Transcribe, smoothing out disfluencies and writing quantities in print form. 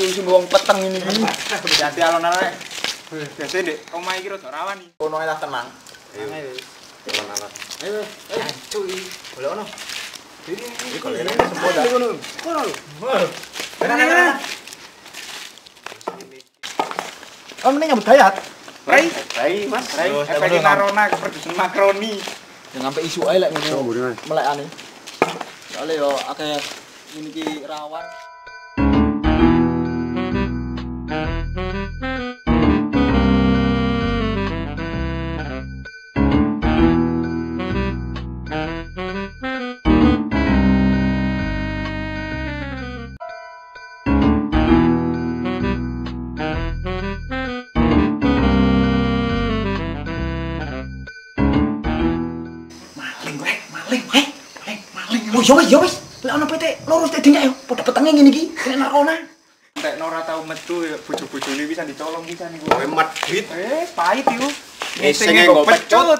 iki wis wong peteng ini iki. Hati alon-alon rek. Biasa Dek, omah iki rada rawan iki. Kono ae lah tenang. Ayo. Alon-alon. Ayo. Cuy. Golek ono. Iki golek semua dah. Kono lho. Benar. Om ini nyambut dayat. Rai, Mas. Rai, efek Narona produsen makroni. Yang sampai isu ae lek ngono. Melekane. Soale yo akeh ngene iki rawan. Maling. Yo wis. Lek ana PT lurus tek dinyak yo. Padha petenge ngene iki, kena narkona. Nek ora tau metu ya bojo-bojone bisa dicolong bisa niku. Medit. Pahit iku. Ngising nggo pecut.